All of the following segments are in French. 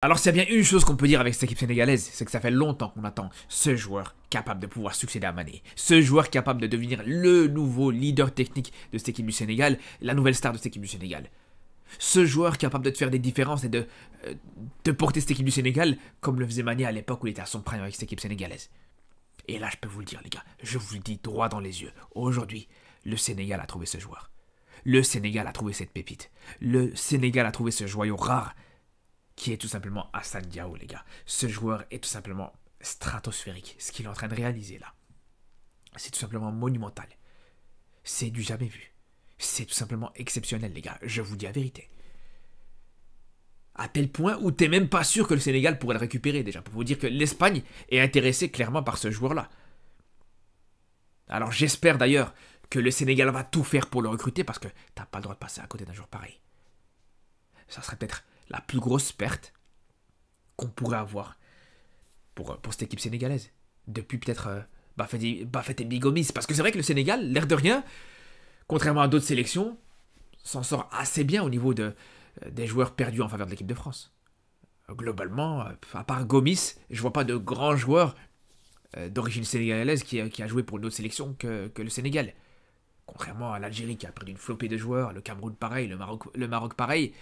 Alors s'il y a bien une chose qu'on peut dire avec cette équipe sénégalaise, c'est que ça fait longtemps qu'on attend ce joueur capable de pouvoir succéder à Mané. Ce joueur capable de devenir le nouveau leader technique de cette équipe du Sénégal, la nouvelle star de cette équipe du Sénégal. Ce joueur capable de te faire des différences et de porter cette équipe du Sénégal comme le faisait Mané à l'époque où il était à son prime avec cette équipe sénégalaise. Et là je peux vous le dire les gars, je vous le dis droit dans les yeux. Aujourd'hui, le Sénégal a trouvé ce joueur. Le Sénégal a trouvé cette pépite. Le Sénégal a trouvé ce joyau rare qui est tout simplement Assane Diao, les gars. Ce joueur est tout simplement stratosphérique. Ce qu'il est en train de réaliser là, c'est tout simplement monumental. C'est du jamais vu. C'est tout simplement exceptionnel, les gars. Je vous dis la vérité. À tel point où t'es même pas sûr que le Sénégal pourrait le récupérer déjà. Pour vous dire que l'Espagne est intéressée clairement par ce joueur-là. Alors j'espère d'ailleurs que le Sénégal va tout faire pour le recruter parce que t'as pas le droit de passer à côté d'un joueur pareil. Ça serait peut-être la plus grosse perte qu'on pourrait avoir pour cette équipe sénégalaise. Depuis peut-être Bafet et Bigomis. Parce que c'est vrai que le Sénégal, l'air de rien, contrairement à d'autres sélections, s'en sort assez bien au niveau des joueurs perdus en faveur de l'équipe de France. Globalement, à part Gomis, je vois pas de grands joueurs d'origine sénégalaise qui a joué pour une autre sélection que le Sénégal. Contrairement à l'Algérie qui a perdu une flopée de joueurs, le Cameroun pareil, le Maroc pareil,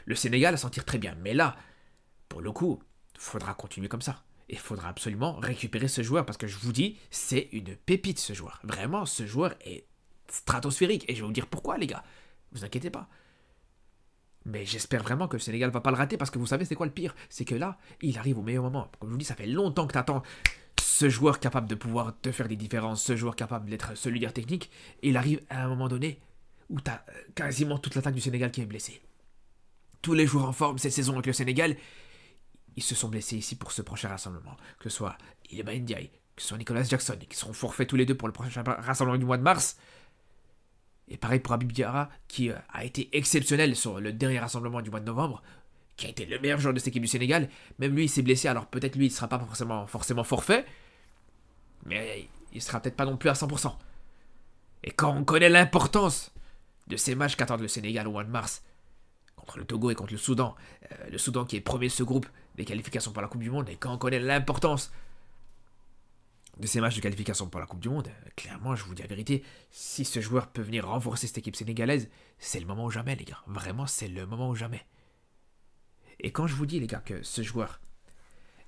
le Sénégal s'en tire très bien. Mais là, pour le coup, il faudra continuer comme ça. Et il faudra absolument récupérer ce joueur parce que je vous dis, c'est une pépite ce joueur. Vraiment, ce joueur est stratosphérique. Et je vais vous dire pourquoi les gars. Vous inquiétez pas. Mais j'espère vraiment que le Sénégal va pas le rater parce que vous savez c'est quoi le pire? C'est que là, il arrive au meilleur moment. Comme je vous dis, ça fait longtemps que tu attends ce joueur capable de pouvoir te faire des différences, ce joueur capable d'être ce leader technique, et il arrive à un moment donné où tu as quasiment toute l'attaque du Sénégal qui est blessée. Tous les joueurs en forme cette saison avec le Sénégal, ils se sont blessés ici pour ce prochain rassemblement. Que ce soit Iliman Ndiaye, que ce soit Nicolas Jackson, qui seront forfaits tous les deux pour le prochain rassemblement du mois de mars. Et pareil pour Habib Diarra, qui a été exceptionnel sur le dernier rassemblement du mois de novembre, qui a été le meilleur joueur de cette équipe du Sénégal. Même lui, il s'est blessé, alors peut-être lui, il ne sera pas forcément forfait, mais il sera peut-être pas non plus à 100%. Et quand on connaît l'importance de ces matchs qu'attendent le Sénégal au mois de mars, contre le Togo et contre le Soudan qui est premier de ce groupe des qualifications pour la Coupe du Monde, et quand on connaît l'importance de ces matchs de qualification pour la Coupe du Monde, clairement, je vous dis la vérité, si ce joueur peut venir renforcer cette équipe sénégalaise, c'est le moment ou jamais, les gars. Vraiment, c'est le moment ou jamais. Et quand je vous dis, les gars, que ce joueur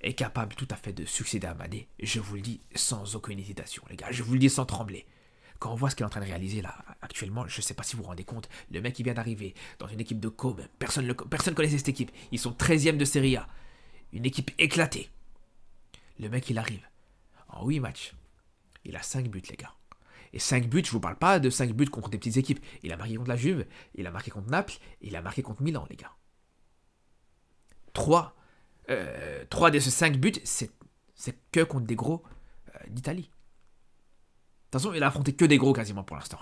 est capable tout à fait de succéder à Mané, je vous le dis sans aucune hésitation, les gars. Je vous le dis sans trembler. Quand on voit ce qu'il est en train de réaliser là, actuellement, je ne sais pas si vous vous rendez compte, le mec il vient d'arriver dans une équipe de Com, personne connaissait cette équipe, ils sont 13e de Serie A, une équipe éclatée. Le mec il arrive, en 8 matchs, il a 5 buts les gars. Et 5 buts, je vous parle pas de 5 buts contre des petites équipes, il a marqué contre la Juve, il a marqué contre Naples, il a marqué contre Milan les gars. 3 de ces 5 buts, c'est que contre des gros d'Italie. De toute façon, il a affronté que des gros quasiment pour l'instant.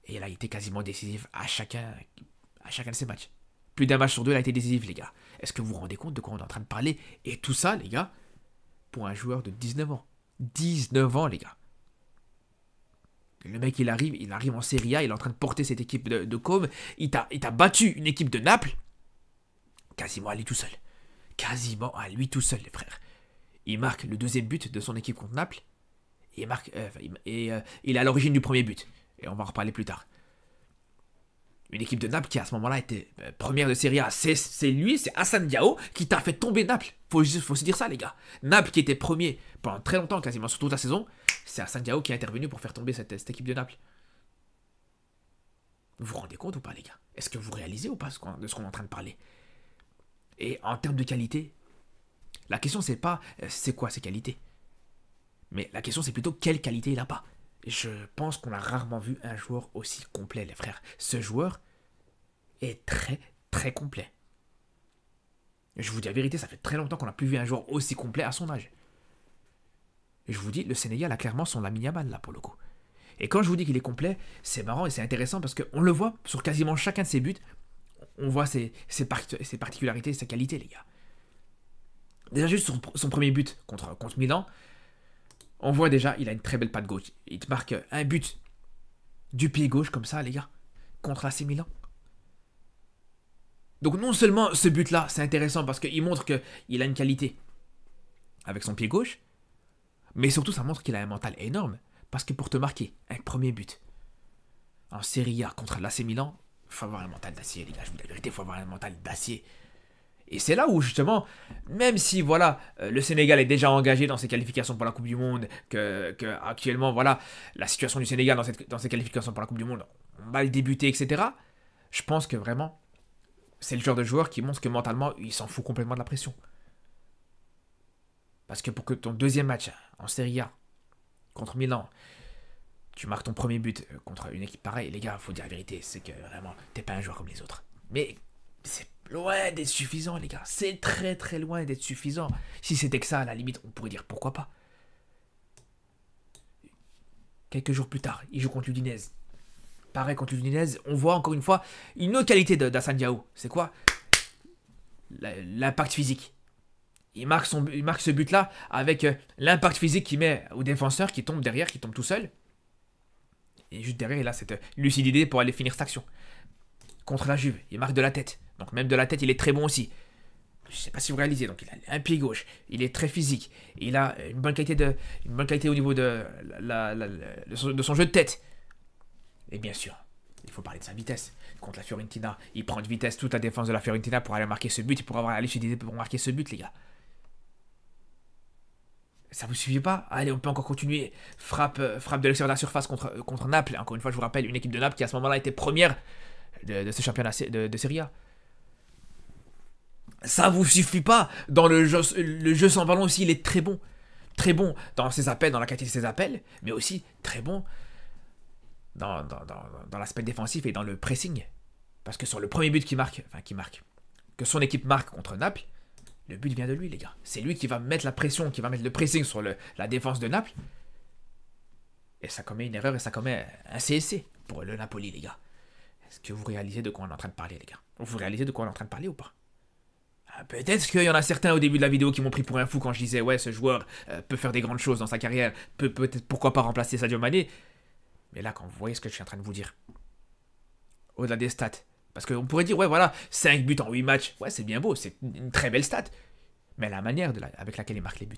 Et il a été quasiment décisif à chacun de ses matchs. Plus d'un match sur deux, il a été décisif, les gars. Est-ce que vous vous rendez compte de quoi on est en train de parler? Et tout ça, les gars, pour un joueur de 19 ans. 19 ans, les gars. Le mec, il arrive en Serie A, il est en train de porter cette équipe de Com. Il t'a battu une équipe de Naples quasiment à lui tout seul. Quasiment à lui tout seul, les frères. Il marque le deuxième but de son équipe contre Naples. Il est à l'origine du premier but. Et on va en reparler plus tard. Une équipe de Naples qui à ce moment-là était première de Serie A. C'est lui, c'est Assane Diao qui t'a fait tomber Naples. Faut se dire ça les gars. Naples qui était premier pendant très longtemps, quasiment sur toute la saison. C'est Assane Diao qui est intervenu pour faire tomber cette équipe de Naples. Vous vous rendez compte ou pas les gars? Est-ce que vous réalisez ou pas de ce qu'on est en train de parler? Et en termes de qualité, la question c'est pas c'est quoi ses qualités, mais la question c'est plutôt quelle qualité il a pas. Je pense qu'on a rarement vu un joueur aussi complet les frères. Ce joueur est très très complet. Je vous dis la vérité, ça fait très longtemps qu'on n'a plus vu un joueur aussi complet à son âge. Et je vous dis, le Sénégal a clairement son Lamine Yamal là pour le coup. Et quand je vous dis qu'il est complet, c'est marrant et c'est intéressant parce qu'on le voit sur quasiment chacun de ses buts. On voit ses particularités, ses qualités, les gars. Déjà, juste son premier but contre Milan, on voit déjà, il a une très belle patte gauche. Il te marque un but du pied gauche, comme ça, les gars, contre AC Milan. Donc non seulement ce but-là, c'est intéressant parce qu'il montre qu'il a une qualité avec son pied gauche, mais surtout ça montre qu'il a un mental énorme. Parce que pour te marquer un premier but en Serie A contre l'AC Milan, il faut avoir un mental d'acier, les gars. Je vous dis la vérité, il faut avoir un mental d'acier. Et c'est là où, justement, même si, voilà, le Sénégal est déjà engagé dans ses qualifications pour la Coupe du Monde, que actuellement, voilà, la situation du Sénégal dans ses qualifications pour la Coupe du Monde ont mal débuté, etc., je pense que vraiment, c'est le genre de joueur qui montre que mentalement, il s'en fout complètement de la pression. Parce que pour que ton deuxième match en Serie A contre Milan, tu marques ton premier but contre une équipe pareille, les gars, faut dire la vérité, c'est que vraiment, t'es pas un joueur comme les autres. Mais c'est loin d'être suffisant, les gars. C'est très très loin d'être suffisant. Si c'était que ça, à la limite, on pourrait dire pourquoi pas. Quelques jours plus tard, il joue contre l'Udinese. Pareil contre l'Udinese, on voit encore une fois une autre qualité d'Hassane Diao. C'est quoi? L'impact physique. Il marque ce but-là avec l'impact physique qu'il met au défenseur qui tombe derrière, qui tombe tout seul. Et juste derrière, il a cette lucidité pour aller finir cette action. Contre la Juve, il marque de la tête. Donc même de la tête, il est très bon aussi. Je ne sais pas si vous réalisez. Donc il a un pied gauche. Il est très physique. Il a une bonne qualité au niveau de son jeu de tête. Et bien sûr, il faut parler de sa vitesse. Contre la Fiorentina, il prend de vitesse toute la défense de la Fiorentina pour aller marquer ce but et pour avoir la lucidité pour marquer ce but, les gars. Ça vous suffit pas? Allez, on peut encore continuer. Frappe de l'extérieur de la surface contre Naples. Encore une fois, je vous rappelle, une équipe de Naples qui à ce moment-là était première de ce championnat de Serie A. Ça vous suffit pas? Dans le jeu sans ballon aussi, il est très bon. Très bon dans ses appels, dans la qualité de ses appels, mais aussi très bon dans l'aspect défensif et dans le pressing. Parce que sur le premier but que son équipe marque contre Naples, le but vient de lui, les gars. C'est lui qui va mettre la pression, qui va mettre le pressing sur la défense de Naples. Et ça commet une erreur et ça commet un CSC pour le Napoli, les gars. Est-ce que vous réalisez de quoi on est en train de parler, les gars? Vous réalisez de quoi on est en train de parler ou pas? Peut-être qu'il y en a certains au début de la vidéo qui m'ont pris pour un fou quand je disais ouais, ce joueur peut faire des grandes choses dans sa carrière, peut-être pourquoi pas remplacer Sadio Mané. Mais là, quand vous voyez ce que je suis en train de vous dire, au-delà des stats, parce qu'on pourrait dire ouais voilà, 5 buts en 8 matchs, ouais c'est bien beau, c'est une très belle stat, mais la manière avec laquelle il marque les buts.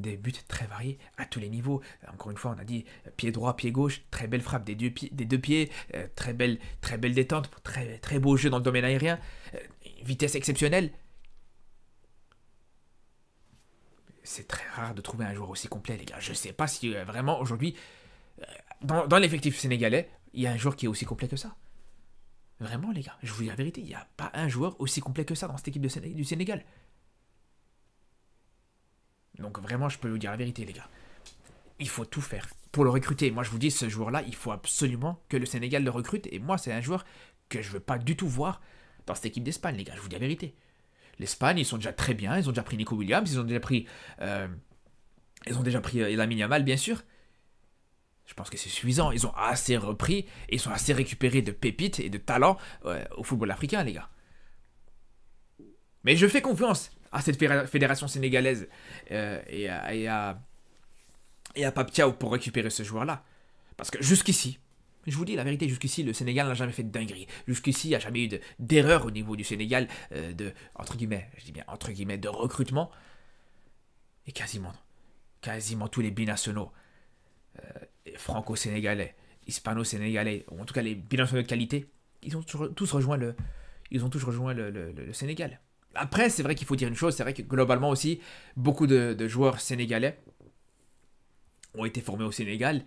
Des buts très variés à tous les niveaux. Encore une fois, on a dit pied droit, pied gauche, très belle frappe des deux pieds, très belle détente, très beau jeu dans le domaine aérien, vitesse exceptionnelle. C'est très rare de trouver un joueur aussi complet, les gars. Je sais pas si vraiment aujourd'hui, dans l'effectif sénégalais, il y a un joueur qui est aussi complet que ça. Vraiment, les gars, je vous dis la vérité, il n'y a pas un joueur aussi complet que ça dans cette équipe du Sénégal. Donc vraiment, je peux vous dire la vérité, les gars. Il faut tout faire pour le recruter. Moi, je vous dis, ce joueur-là, il faut absolument que le Sénégal le recrute. Et moi, c'est un joueur que je ne veux pas du tout voir dans cette équipe d'Espagne, les gars. Je vous dis la vérité. L'Espagne, ils sont déjà très bien. Ils ont déjà pris Nico Williams. Ils ont déjà pris Lamine Yamal, bien sûr. Je pense que c'est suffisant. Ils ont assez repris et ils sont assez récupérés de pépites et de talents au football africain, les gars. Mais je fais confiance à cette fédération sénégalaise et à Pape Thiaw pour récupérer ce joueur-là. Parce que jusqu'ici, je vous dis la vérité, jusqu'ici, le Sénégal n'a jamais fait de dinguerie. Jusqu'ici, il n'y a jamais eu d'erreur au niveau du Sénégal, entre guillemets, je dis bien entre guillemets, de recrutement. Et quasiment tous les binationaux, franco-sénégalais, hispano-sénégalais, ou en tout cas les binationaux de qualité, ils ont tous rejoint le Sénégal. Après, c'est vrai qu'il faut dire une chose, c'est vrai que globalement aussi, beaucoup de joueurs sénégalais ont été formés au Sénégal,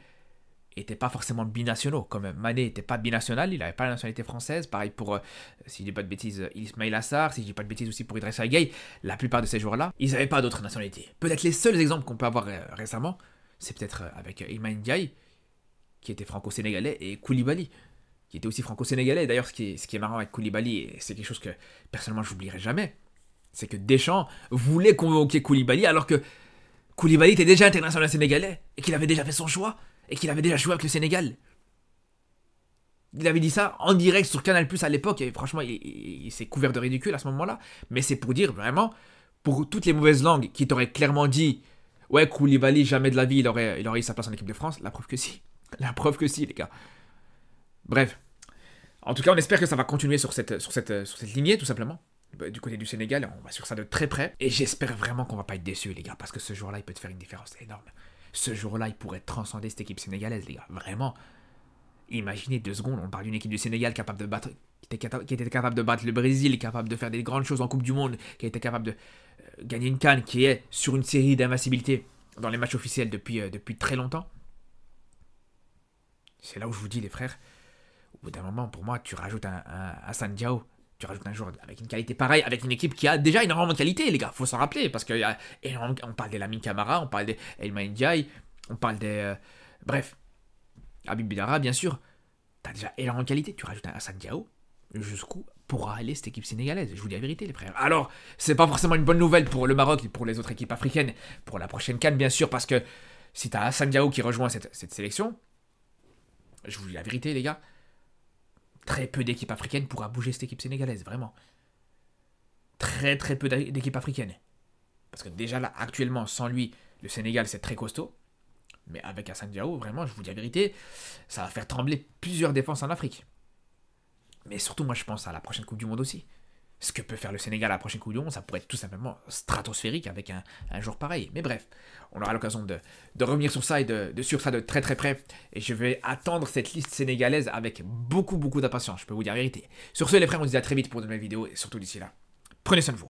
n'étaient pas forcément binationaux, comme Mané n'était pas binational, il n'avait pas la nationalité française, pareil pour, si je dis pas de bêtises, Ismaïla Sarr, si je dis pas de bêtises aussi pour Idrissa Gueye, la plupart de ces joueurs-là, ils n'avaient pas d'autres nationalités. Peut-être les seuls exemples qu'on peut avoir récemment, c'est peut-être avec Iliman Ndiaye, qui était franco-sénégalais, et Koulibaly, qui était aussi franco-sénégalais. D'ailleurs, ce qui est marrant avec Koulibaly, et c'est quelque chose que personnellement je n'oublierai jamais, c'est que Deschamps voulait convoquer Koulibaly alors que Koulibaly était déjà international sénégalais et qu'il avait déjà fait son choix et qu'il avait déjà joué avec le Sénégal. Il avait dit ça en direct sur Canal+ à l'époque et franchement il s'est couvert de ridicule à ce moment-là. Mais c'est pour dire vraiment, pour toutes les mauvaises langues qui t'auraient clairement dit ouais Koulibaly jamais de la vie il aurait eu sa place en équipe de France, la preuve que si. La preuve que si les gars. Bref. En tout cas, on espère que ça va continuer sur cette lignée, tout simplement. Du côté du Sénégal, on va sur ça de très près. Et j'espère vraiment qu'on va pas être déçus, les gars, parce que ce jour-là, il peut te faire une différence énorme. Ce jour-là, il pourrait transcender cette équipe sénégalaise, les gars. Vraiment. Imaginez 2 secondes, on parle d'une équipe du Sénégal capable de battre, qui était capable de battre le Brésil, capable de faire des grandes choses en Coupe du Monde, qui était capable de gagner une CAN, qui est sur une série d'invincibilité dans les matchs officiels depuis très longtemps. C'est là où je vous dis, les frères, au bout d'un moment, pour moi, tu rajoutes un Hassan Diao, tu rajoutes un joueur avec une qualité pareille, avec une équipe qui a déjà énormément de qualité, les gars, faut s'en rappeler, parce on parle des Lamine Camara, on parle des Elmaï Ndiaye, on parle des... bref, Habib Bidara, bien sûr, t'as déjà énormément de qualité, tu rajoutes un Hassan Diao, jusqu'où pourra aller cette équipe sénégalaise? Je vous dis la vérité, les frères. Alors, c'est pas forcément une bonne nouvelle pour le Maroc et pour les autres équipes africaines, pour la prochaine CAN, bien sûr, parce que si t'as Hassan Diao qui rejoint cette sélection, je vous dis la vérité, les gars, très peu d'équipes africaines pourra bouger cette équipe sénégalaise, vraiment. Très très peu d'équipes africaines. Parce que déjà là, actuellement, sans lui, le Sénégal, c'est très costaud. Mais avec Hassan Diao, vraiment, je vous dis la vérité, ça va faire trembler plusieurs défenses en Afrique. Mais surtout, moi, je pense à la prochaine Coupe du Monde aussi. Ce que peut faire le Sénégal à la prochaine Coupe du Monde, ça pourrait être tout simplement stratosphérique avec un joueur pareil. Mais bref, on aura l'occasion de revenir sur ça et de suivre ça de très très près. Et je vais attendre cette liste sénégalaise avec beaucoup beaucoup d'impatience, je peux vous dire la vérité. Sur ce, les frères, on se dit à très vite pour de nouvelles vidéos. Et surtout d'ici là, prenez soin de vous.